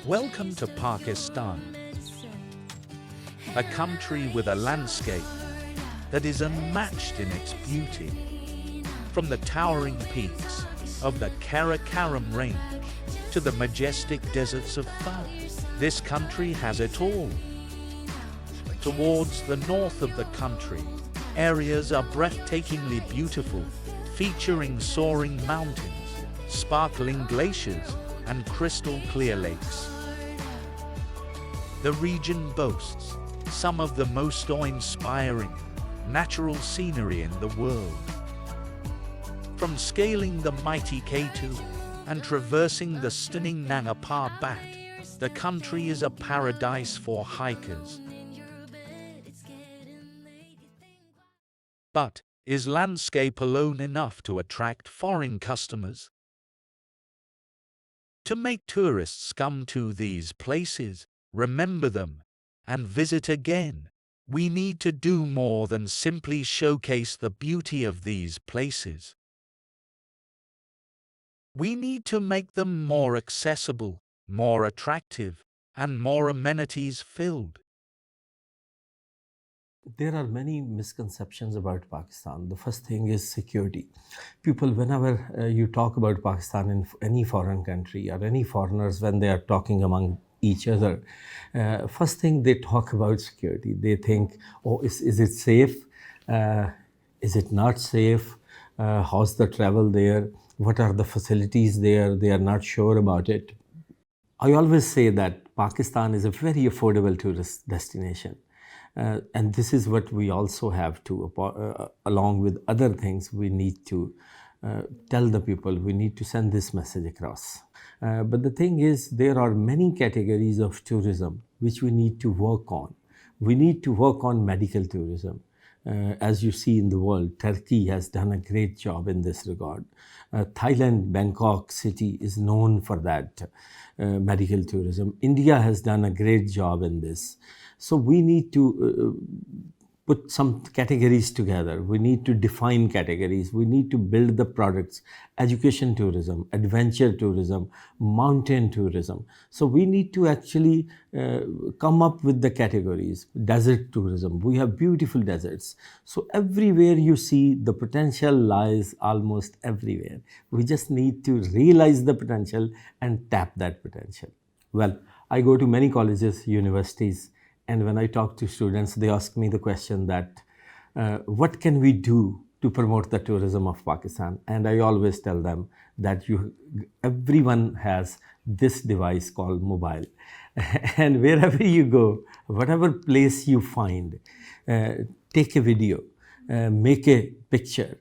Welcome to Pakistan, a country with a landscape that is unmatched in its beauty. From the towering peaks of the Karakoram Range to the majestic deserts of Thar, this country has it all. Towards the north of the country, areas are breathtakingly beautiful, featuring soaring mountains, sparkling glaciers, and crystal-clear lakes. The region boasts some of the most awe-inspiring natural scenery in the world. From scaling the mighty K2 and traversing the stunning Nanga Parbat, the country is a paradise for hikers. But is landscape alone enough to attract foreign customers? To make tourists come to these places, remember them, and visit again, we need to do more than simply showcase the beauty of these places. We need to make them more accessible, more attractive, and more amenities-filled. There are many misconceptions about Pakistan. The first thing is security. People, whenever you talk about Pakistan in any foreign country or any foreigners, when they are talking among each other, first thing they talk about security. They think, oh, is it safe? Is it not safe? How's the travel there? What are the facilities there? They are not sure about it. I always say that Pakistan is a very affordable tourist destination. And this is what we also have to, along with other things, we need to tell the people, we need to send this message across. But the thing is, there are many categories of tourism which we need to work on. We need to work on medical tourism. As you see in the world, Turkey has done a great job in this regard. Thailand, Bangkok city is known for that medical tourism. India has done a great job in this. So we need to put some categories together. We need to define categories. We need to build the products, education tourism, adventure tourism, mountain tourism. So we need to actually come up with the categories. Desert tourism, we have beautiful deserts. So everywhere you see, the potential lies almost everywhere. We just need to realize the potential and tap that potential. Well, I go to many colleges, universities, and when I talk to students, they ask me the question that, what can we do to promote the tourism of Pakistan? And I always tell them that everyone has this device called mobile. And wherever you go, whatever place you find, take a video, make a picture,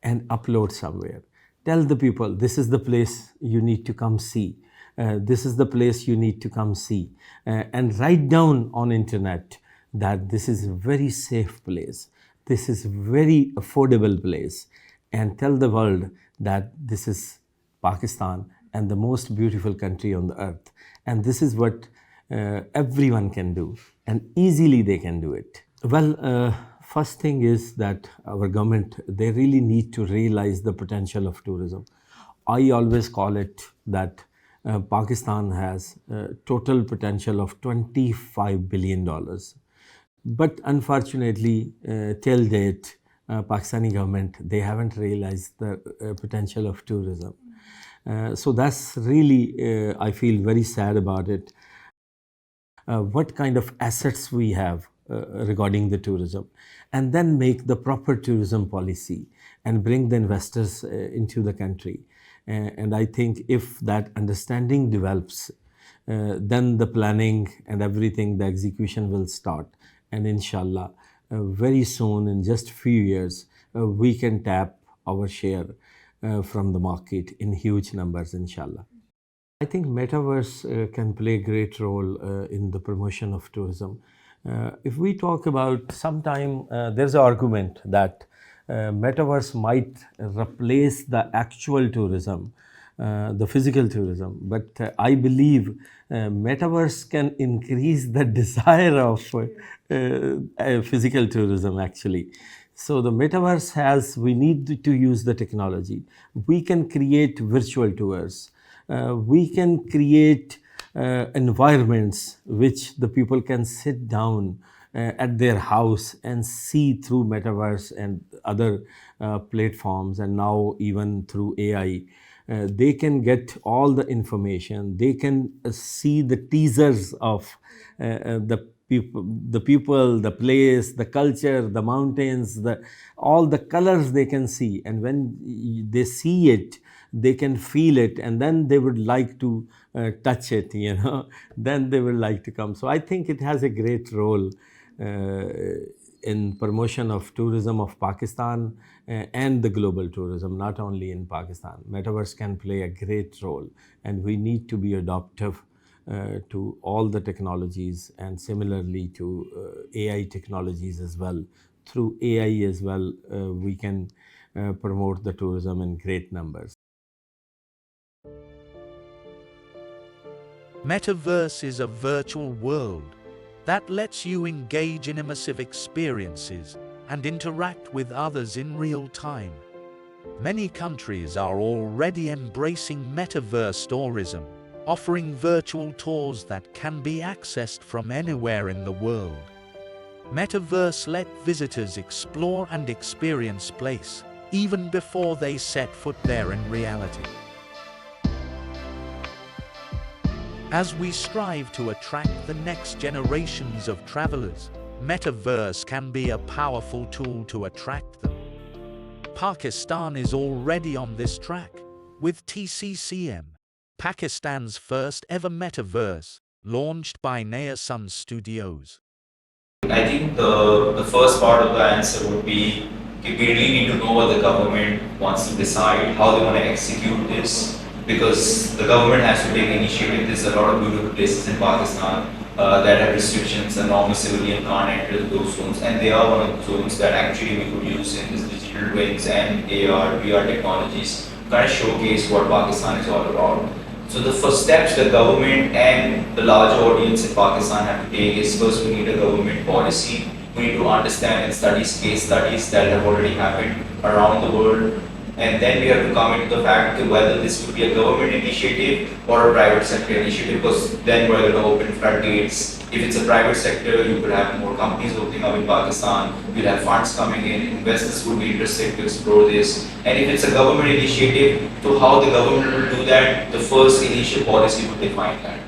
and upload somewhere. Tell the people, this is the place you need to come see. This is the place you need to come see, and write down on internet that this is a very safe place, this is very affordable place, and tell the world that this is Pakistan and the most beautiful country on the earth. And this is what everyone can do, and easily they can do it. Well, first thing is that our government, they really need to realize the potential of tourism. I always call it that Pakistan has a total potential of $25 billion. But unfortunately, till date, Pakistani government, they haven't realized the potential of tourism. So that's really, I feel very sad about it. What kind of assets we have regarding the tourism, and then make the proper tourism policy and bring the investors into the country. And I think if that understanding develops, then the planning and everything, the execution will start. And inshallah, very soon, in just few years, we can tap our share from the market in huge numbers, inshallah. I think metaverse can play a great role in the promotion of tourism. If we talk about sometime, there's an argument that metaverse might replace the actual tourism, the physical tourism. But I believe metaverse can increase the desire of physical tourism actually. So the metaverse has, we need to use the technology. We can create virtual tours. We can create environments which the people can sit down at their house and see through metaverse and other platforms, and now even through AI. They can get all the information. They can see the teasers of the people, the place, the culture, the mountains, all the colors they can see. And when they see it, they can feel it, and then they would like to touch it, then they would like to come. So I think it has a great role uh, in promotion of tourism of Pakistan and the global tourism, not only in Pakistan. Metaverse can play a great role, and we need to be adaptive to all the technologies, and similarly to AI technologies as well. Through AI as well, we can promote the tourism in great numbers. Metaverse is a virtual world that lets you engage in immersive experiences and interact with others in real time. Many countries are already embracing metaverse tourism, offering virtual tours that can be accessed from anywhere in the world. Metaverse let visitors explore and experience place even before they set foot there in reality. As we strive to attract the next generations of travelers, Metaverse can be a powerful tool to attract them. Pakistan is already on this track, with TCCM, Pakistan's first ever Metaverse, launched by Naya Sun Studios. I think the first part of the answer would be we really need to know what the government wants to decide, how they want to execute this, because the government has to take initiative. There's a lot of beautiful places in Pakistan that have restrictions, and normal civilian can't enter those zones, and they are one of the zones that actually we could use in this digital twins and AR, VR technologies, kind of showcase what Pakistan is all about. So the first steps the government and the larger audience in Pakistan have to take is, first we need a government policy. We need to understand and study case studies that have already happened around the world. And then we have to come into the fact of whether this would be a government initiative or a private sector initiative, because then we're going to open floodgates. If it's a private sector, you could have more companies opening up in Pakistan, you'll have funds coming in, investors would be interested to explore this. And if it's a government initiative, to how the government will do that, the first initial policy would define that.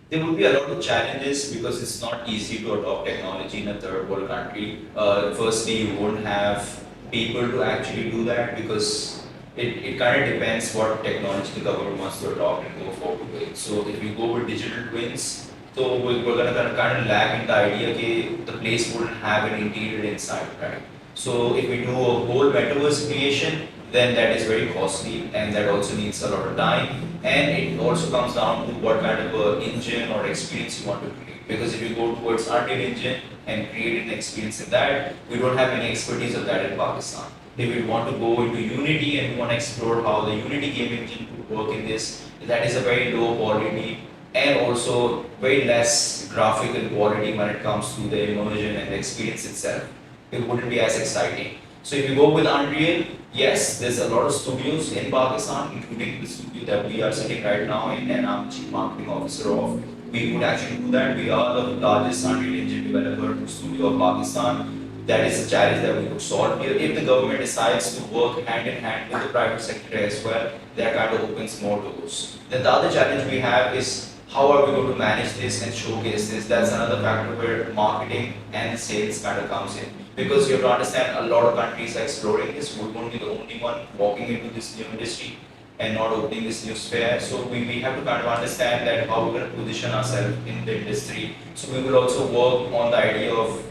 There would be a lot of challenges because it's not easy to adopt technology in a third world country. Firstly, you won't have people to actually do that because it kind of depends what technology the government wants to adopt and go forward with. So if you go with digital twins, so we're going to kind of lag in the idea that the place wouldn't have an interior inside, right? So if we do a whole metaverse creation, then that is very costly and that also needs a lot of time. And it also comes down to what kind of engine or experience you want to create. Because if you go towards Unreal Engine and create an experience in that, we don't have any expertise of that in Pakistan. If we want to go into Unity and we want to explore how the Unity game engine would work in this, that is a very low quality and also very less graphical quality when it comes to the immersion and the experience itself. It wouldn't be as exciting. So if you go with Unreal, yes, there's a lot of studios in Pakistan, including the studio that we are sitting right now in, and I'm Chief Marketing Officer of. We would actually do that. We are the largest Unreal Engine developer studio of Pakistan. That is a challenge that we could solve here. If the government decides to work hand in hand with the private sector as well, that kind of opens more doors. Then the other challenge we have is how are we going to manage this and showcase this? That's another factor where marketing and sales kind of comes in. Because you have to understand a lot of countries are exploring this. We won't be the only one walking into this new industry and not opening this new sphere. So we have to kind of understand that how we're going to position ourselves in the industry. So we will also work on the idea of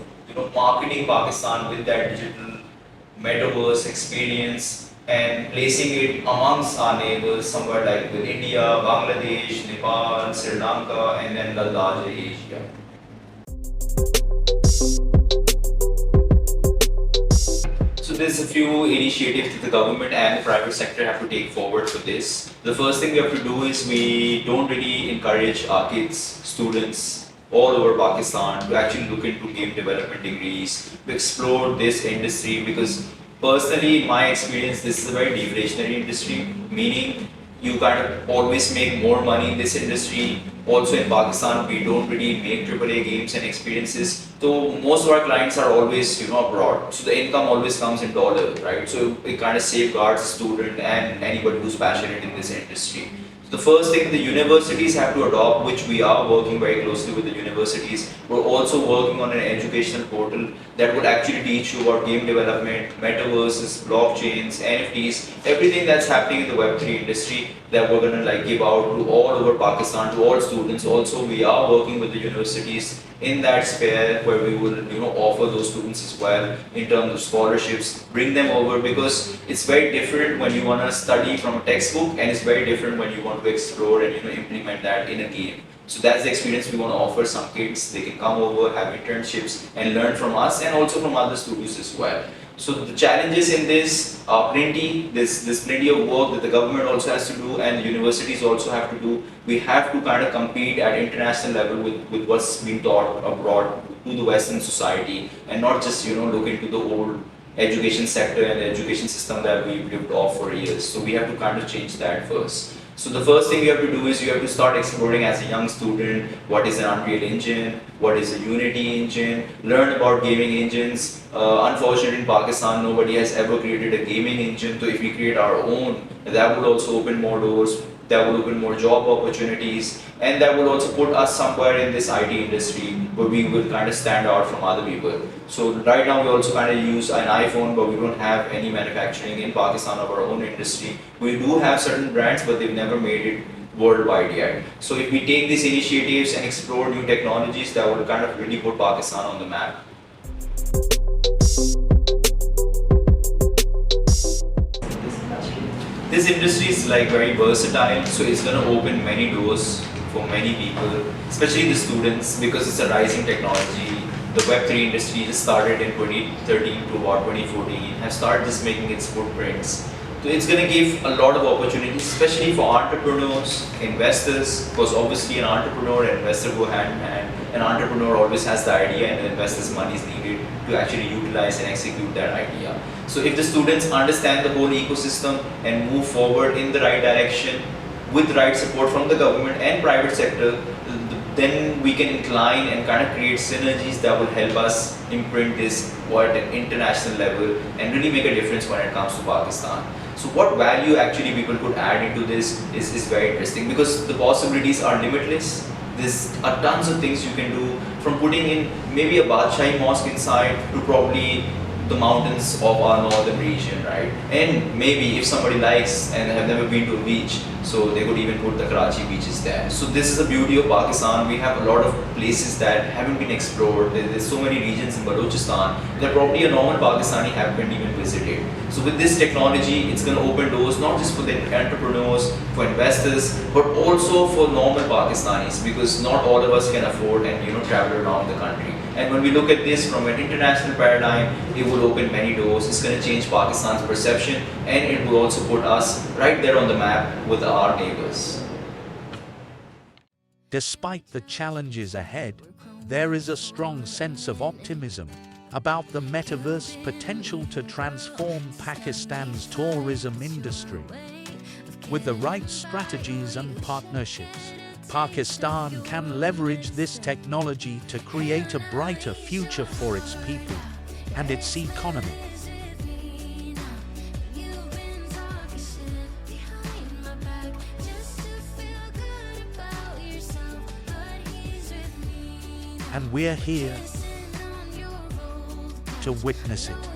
marketing Pakistan with that digital metaverse experience and placing it amongst our neighbors somewhere like with India, Bangladesh, Nepal, Sri Lanka, and then the larger Asia. So there's a few initiatives that the government and the private sector have to take forward for this. The first thing we have to do is we don't really encourage our kids, students, all over Pakistan to actually look into game development degrees, to explore this industry, because Personally, in my experience, this is a very deflationary industry, meaning you kind of always make more money in this industry. Also in Pakistan, we don't really make AAA games and experiences. So most of our clients are always, abroad. So the income always comes in dollars, right? So it kind of safeguards the student and anybody who's passionate in this industry. So the first thing the universities have to adopt, which we are working very closely with the universities, we're also working on an educational portal that would actually teach you about game development, metaverses, blockchains, NFTs, everything that's happening in the Web3 industry that we're gonna give out to all over Pakistan, to all students. Also, we are working with the universities in that sphere where we will offer those students as well in terms of scholarships, bring them over, because it's very different when you want to study from a textbook, and it's very different when you want to explore and implement that in a game. So that's the experience we want to offer some kids. They can come over, have internships, and learn from us and also from other studios as well. So the challenges in this are plenty. There's plenty of work that the government also has to do and the universities also have to do. We have to kind of compete at international level with what's being taught abroad to the Western society, and not just look into the old education sector and the education system that we've lived off for years. So we have to kind of change that first. So the first thing you have to do is you have to start exploring as a young student what is an Unreal Engine, what is a Unity engine, learn about gaming engines. Unfortunately in Pakistan nobody has ever created a gaming engine, so if we create our own, that would also open more doors, that will open more job opportunities, and that will also put us somewhere in this IT industry where we will kind of stand out from other people. So right now we also kind of use an iPhone, but we don't have any manufacturing in Pakistan of our own industry. We do have certain brands, but they've never made it worldwide yet. So if we take these initiatives and explore new technologies, that will kind of really put Pakistan on the map. This industry is very versatile, so it's going to open many doors for many people, especially the students, because it's a rising technology. The Web3 industry just started in 2013 to about 2014, has started just making its footprints. So it's going to give a lot of opportunities, especially for entrepreneurs, investors, because obviously an entrepreneur and investor go hand in hand. An entrepreneur always has the idea and the investor's money is needed to actually utilize and execute that idea. So if the students understand the whole ecosystem and move forward in the right direction with right support from the government and private sector, then we can incline and kind of create synergies that will help us imprint this at an international level and really make a difference when it comes to Pakistan. So what value actually people could add into this is very interesting, because the possibilities are limitless. There's tons of things you can do, from putting in maybe a Badshahi mosque inside to probably the mountains of our northern region, right? And maybe if somebody likes and have never been to a beach, so they could even put the Karachi beaches there. So this is the beauty of Pakistan. We have a lot of places that haven't been explored. There's so many regions in Balochistan that probably a normal Pakistani haven't even visited. So with this technology, it's going to open doors not just for the entrepreneurs, for investors, but also for normal Pakistanis, because not all of us can afford and travel around the country. And when we look at this from an international paradigm, it will open many doors. It's going to change Pakistan's perception, and it will also put us right there on the map with our neighbors. Despite the challenges ahead, there is a strong sense of optimism about the metaverse potential to transform Pakistan's tourism industry. With the right strategies and partnerships, Pakistan can leverage this technology to create a brighter future for its people and its economy. And we're here to witness it.